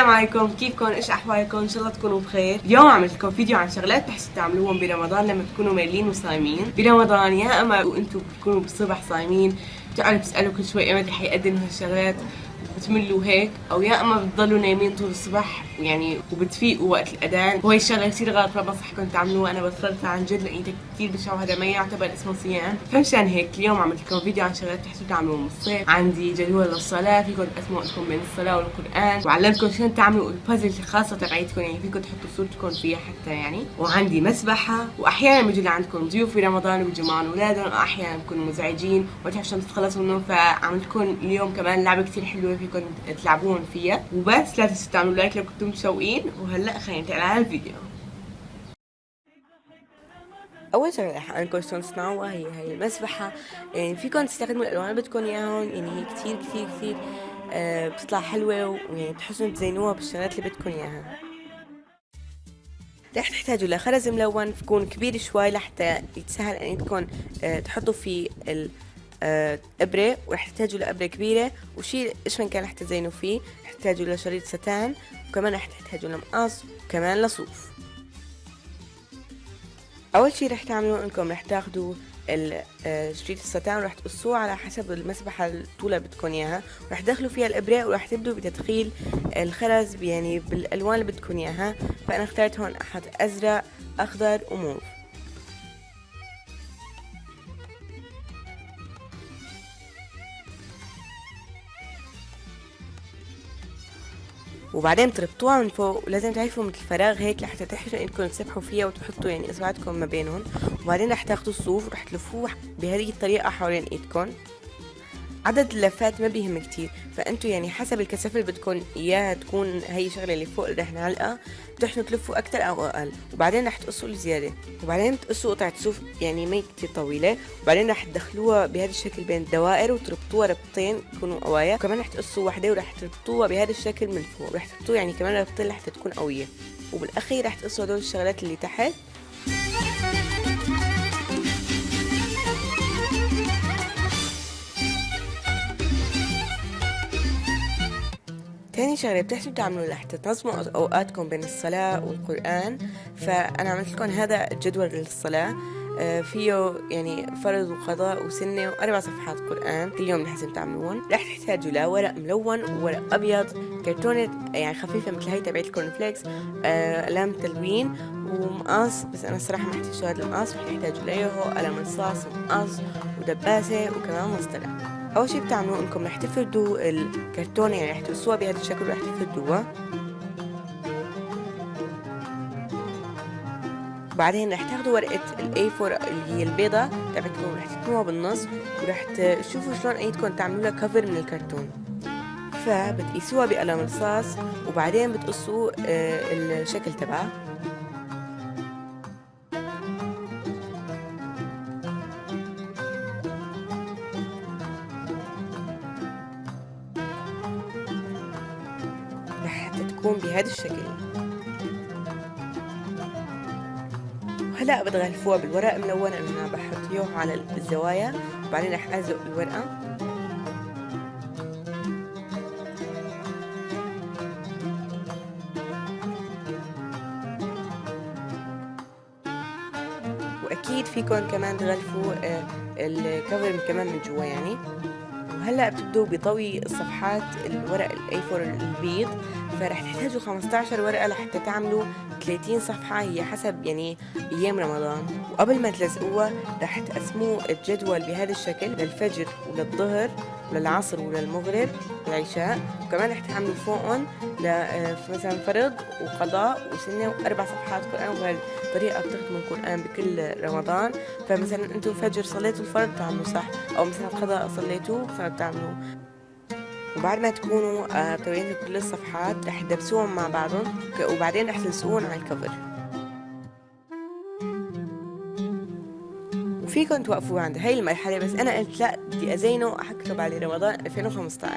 السلام عليكم، كيفكم؟ ايش احوالكم؟ ان شاء الله تكونوا بخير. اليوم عملت لكم فيديو عن شغلات بتحسوا تعملوهم برمضان لما تكونوا مالين وصايمين برمضان، يا اما وانتم بتكونوا بالصبح صايمين بتقعدوا تسالوا كل شوي امتى حيقدموا هالشغلات بتملوا هيك، او يا اما بتضلوا نايمين طول الصبح يعني وبتفيقوا وقت الاذان، وهي الشغله كثير غلط ما بنصحكم تعملوها. انا بطلتها عن جد لقيتها كثير بشعه، وهذا ما يعتبر اسمه صيام. فمشان هيك اليوم عملت لكم فيديو عن شغلات بتحسوا تعملوهم بالصيف. عندي جدول للصلاه فيكم تقسموا وقتكم بين الصلاه والقران، وعلمتكم شلون تعملوا البازل الخاصه تبعيتكم، يعني فيكم تحطوا صورتكم فيها حتى يعني. وعندي مسبحه، واحيانا بيجي لعندكم ضيوف في رمضان وبيجوا معهم اولادهم، واحيانا بكونوا مزعجين وما تعرفوا شلون تتخلصوا منهم، فعملت لكم اليوم كمان لعبه كثير حلوه فيكم تلعبون فيها. وبس لا تنسوا تعملوا لايك لو كنتم مشوقين، وهلا خلينا ننتقل على الفيديو. اول شغله رح اقول شلون تصنعوها هي المسبحه. يعني فيكم تستخدموا الالوان اللي بدكم اياهم، يعني هي كثير كثير كثير بتطلع حلوه، ويعني بتحسنوا تزينوها بالشغلات اللي بدكم اياها. رح تحتاجوا لخرز ملون بكون كبير شوي لحتى يتسهل انكم تحطوا فيه الابره، ورح تحتاجوا لابره كبيره وشيء ايش من كان رح تزينوا فيه. رح تحتاجوا لشريط ستان، وكمان رح تحتاجوا لمقص، وكمان لصوف. اول شي رح تعملوا انكم رح تاخدوا شريط الستان ورح تقصوه على حسب المسبحة الطولة بدكم اياها، ورح تدخلوا فيها الابرة ورح تبدوا بتدخيل الخرز يعني بالالوان اللي بدكم اياها. فانا اخترت هون احط ازرق، اخضر، وموف. وبعدين تربطوها من فوق، ولازم تعرفوا مثل فراغ هيك لحتى تحرصوا انكم تسبحوا فيها وتحطوا يعني اصبعاتكم ما بينهم. وبعدين رح تاخدوا الصوف ورح تلفوه بهذه الطريقة حوالين ايدكم. عدد اللفات ما بيهم كتير، فانتوا يعني حسب الكثافه اللي بدكم اياها تكون هي الشغله اللي فوق اللي رح نعلقها، بتحنوا تلفوا اكتر او اقل. وبعدين رح تقصوا الزياده، وبعدين تقصوا قطعه صوف يعني ما كتير طويله، وبعدين رح تدخلوها بهذا الشكل بين الدوائر وتربطوها ربطين يكونوا قوايا. وكمان رح تقصوا وحده ورح تربطوها بهذا الشكل من فوق، رح تربطوها يعني كمان ربطين لحتى تكون قويه. وبالاخير رح تقصوا هدول الشغلات اللي تحت. تاني شغلة بتحسوا تعملوا لحتى تنظموا أوقاتكم بين الصلاة والقرآن، فأنا عملت لكم هذا الجدول للصلاة. فيه يعني فرض وقضاء وسنة و4 صفحات قرآن كل يوم لازم تعملوهم. رح تحتاجوا لورق ملون وورق أبيض، كرتونة يعني خفيفة مثل هاي تبعت الكورن فليكس، قلم تلوين، ومقص. بس أنا الصراحة ما احتاج هذا المقص، رح يحتاجوا ليه قلم رصاص ومقص ودباسة وكمان مسطرة. اول شي بتعملوه انكم رح تفردوا الكرتونه، يعني رح تقصوها بهذا الشكل ورح تفردوها. وبعدين رح تاخدوا ورقه الاي 4 اللي هي البيضه تبعتكم، رح تكتبوها بالنص ورح تشوفوا شلون ايدكم تعملوا لها كفر من الكرتون. فبتقيسوها بقلم رصاص، وبعدين بتقصوا الشكل تبعها. رح تكون بهذا الشكل. وهلا بتغلفوها بالورق الملون اللي انا بحط اياه على الزوايا، وبعدين رح ازق الورقه. واكيد فيكم كمان تغلفوا الكفر كمان من جوا يعني. وهلا بتبدوا بطوي الصفحات الورق الاي 4 البيض، فرح تحتاجوا 15 ورقه لحتى تعملوا 30 صفحه، هي حسب يعني ايام رمضان. وقبل ما تلزقوها رح تقسموا الجدول بهذا الشكل للفجر وللظهر وللعصر وللمغرب والعشاء. وكمان رح تعملوا فوقهم مثلا فرض وقضاء وسنه و4 صفحات قرآن، وبهذه الطريقة بتختموا القرآن بكل رمضان. فمثلا انتم فجر صليتوا الفرض بتعملوا صح، او مثلا قضاء صليتوه فبتعملوا. وبعد ما تكونوا طويين كل الصفحات رح تدبسوهم مع بعضهم، وبعدين رح تلصقوهم على الكفر. وفيكم توقفوا عند هاي المرحلة، بس أنا قلت لا بدي أزينه وأكتب عليه رمضان 2015.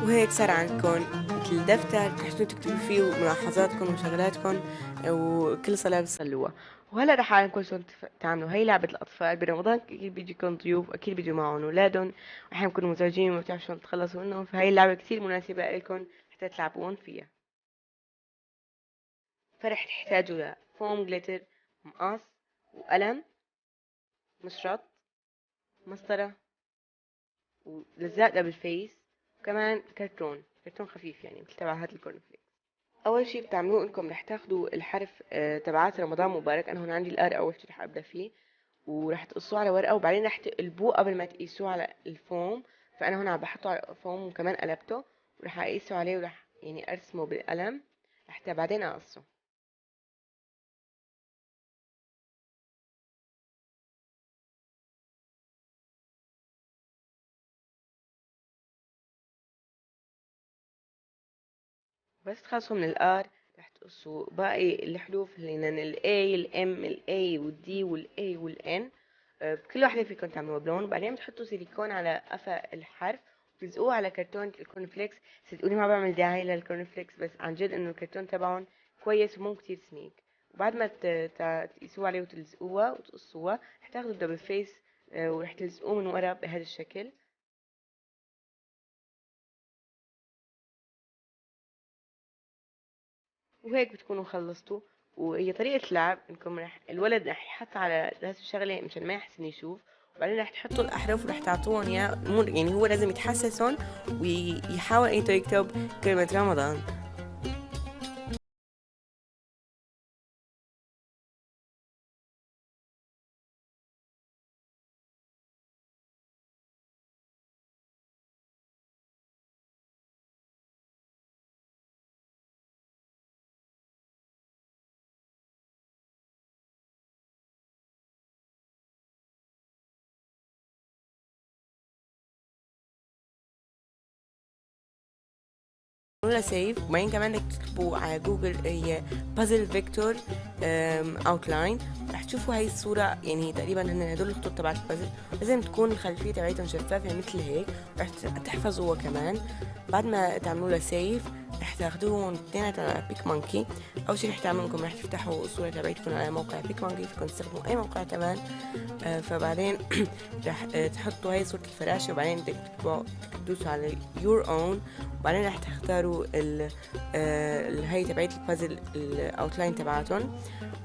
وهيك صار عندكم مثل دفتر تحتوا تكتبوا فيه ملاحظاتكم وشغلاتكم وكل صلاة بتصلوها. وهلا رح اعلمكم شلون تعملوا هي لعبة الأطفال برمضان. أكيد بيجيكم ضيوف، أكيد بيجوا معهم أولادهم، وأحيانا بيكونوا مزعجين وما بتعرفوا شلون تتخلصوا منهم، فهي اللعبة كتير مناسبة لكم حتى تلعبون فيها. فرح تحتاجوا لفوم جليتر، مقص، وقلم، مشرط، مسطرة، ولزاق دبل فيس، وكمان كرتون خفيف يعني مثل تبع هاد الكورن فليكس. اول شي بتعملوه انكم رح تاخدوا الحرف تبعات رمضان مبارك. انا هون عندي الار اول شي رح ابدا فيه، ورح تقصوه على ورقه وبعدين رح تقلبوه قبل ما تقيسوه على الفوم. فانا هون عم بحطه على الفوم وكمان قلبته، ورح اقيسه عليه ورح يعني ارسمه بالقلم لحتى بعدين اقصه. بس تخلصوا من الار رح تقصوا باقي الحروف اللي هن الاي الام الاي والدي والاي والان. كل واحدة فيكم تعملوها بلون، وبعدين بتحطوا سيليكون على قفا الحرف وتلزقوه على كرتون الكورن فليكس. صدقوني ما بعمل داعي للكورن فليكس، بس عن جد انه الكرتون تبعهم كويس ومو كتير سميك. وبعد ما تقيسوه عليه وتلزقوها وتقصوها رح تاخدوا الدبل فيس ورح تلزقوه من ورا بهذا الشكل. وهيك بتكونوا خلصتوا. وهي طريقة لعب انكم الولد رح يحط على راسه شغلة مشان ما يحسن يشوف، وبعدين رح تحطوا الأحرف ورح تعطوهم إياه. يعني هو لازم يتحسسهم ويحاول إنه يكتب كلمة رمضان. عملوا سيف، وبعدين كمان بدك تكتبوا على جوجل هي بازل فيكتور اوتلاين. رح تشوفوا هاي الصورة، يعني تقريبا هن هدول الخطوط تبعت البازل. لازم تكون الخلفية تبعتهم شفافة مثل هيك، رح تحفظوها كمان. بعد ما تعملوا لها سيف رح تاخدوهم اثنيناتهم على بيك مونكي. اول شي رح تعملوا انكم رح تفتحوا الصورة تبعتكم على موقع بيك مونكي، فيكم تستخدموا اي موقع كمان. فبعدين رح تحطوا هاي صورة الفراشة، وبعدين بدك تدوسوا على يور اون، وبعدين رح تختاروا هاي تبعت البازل الاوتلاين تبعتهم،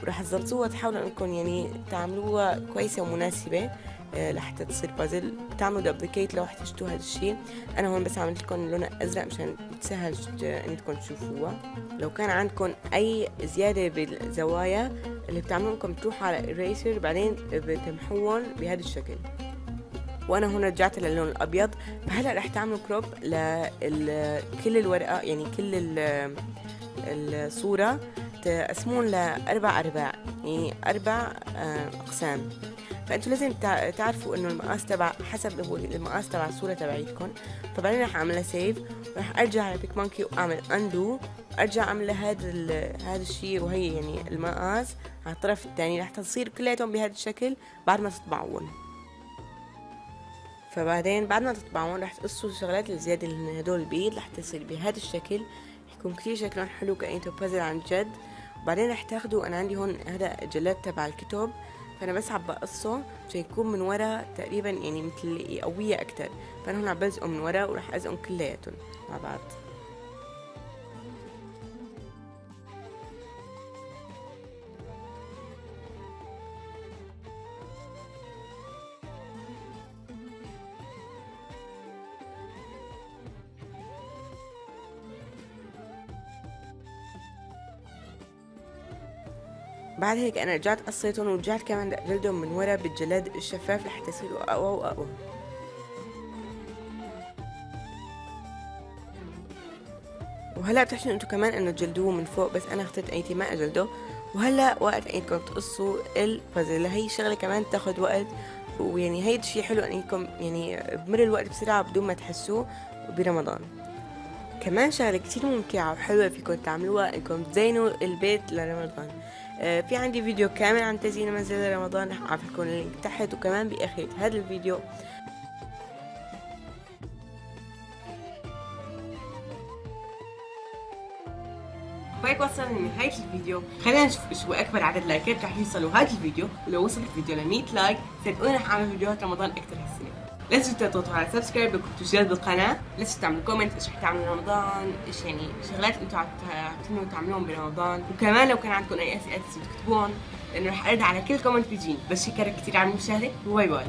وراح تظبطوها. تحاولوا انكم يعني تعملوها كويسة ومناسبة لحتى تصير بازل. بتعملوا دوبليكيت لو احتجتوا هذا الشيء. انا هون بس عملت لكم لونها ازرق مشان تسهل انكم تشوفوها. لو كان عندكم اي زيادة بالزوايا اللي بتعملوا انكم تروحوا على eraser بعدين بتمحوهم بهذا الشكل. وانا هون رجعت للون الابيض. فهلا رح تعملوا كروب كل الورقه، يعني كل الصوره تقسمون لاربع ارباع، يعني اربع اقسام. فانتوا لازم تعرفوا انه المقاس تبع حسب هو المقاس تبع الصوره تبعيتكم. فبعدين رح اعملها سيف، ورح ارجع على بيك مونكي واعمل اندو، ارجع اعمل هذا الشيء، وهي يعني المقاس على الطرف الثاني رح تصير كلياتهم بهذا الشكل بعد ما تطبعون. فبعدين بعد ما تطبعون رح تقصوا الشغلات الزيادة اللي هن هدول البيض لحتى يصير بهذا الشكل، يكون كتير شكلهم حلو كأنه بازل عن جد. وبعدين رح تاخدوا، انا عندي هون هذا جلاد تبع الكتب، فانا بس عم بقصه عشان يكون من ورا تقريبا يعني مثل يقويه اكتر. فانا هون عم بلزقه من ورا ورح ازقهم كلياتهم مع بعض. بعد هيك انا رجعت قصيتهم ورجعت كمان جلدهم من ورا بالجلاد الشفاف لحتى يصيروا اقوى واقوى. وهلا بتحكوا انتم كمان انه تجلدوه من فوق، بس انا اخترت ايتي ما اجلده. وهلا وقت انكم تقصوا البازل، هي شغله كمان تاخذ وقت، ويعني هيدا الشيء حلو انكم يعني بمر الوقت بسرعه بدون ما تحسوه برمضان. كمان شغله كتير ممتعه وحلوه فيكم تعملوها انكم تزينوا البيت لرمضان. في عندي فيديو كامل عن تزيين منزل رمضان، رح اعطيكم لكم اللينك تحت وكمان باخر هذا الفيديو. وهيك وصلنا لنهاية الفيديو. خلينا نشوف شو أكبر عدد لايكات رح يوصلوا هذا الفيديو، ولو وصل الفيديو ل 100 لايك صدقوني رح أعمل فيديوهات رمضان أكثر هالسنة. لا تنسوا تضغطوا على سبسكرايب لو كنتوا جداد بالقناة، لا تنسوا تعملوا كومنت ايش رح تعملوا رمضان، ايش يعني شغلات انتوا عم تعملوهم برمضان، وكمان لو كان عندكم أي أسئلة تكتبون لأنه رح أرد على كل كومنت بيجيني. بس شكرا كثير على المشاهدة وباي باي.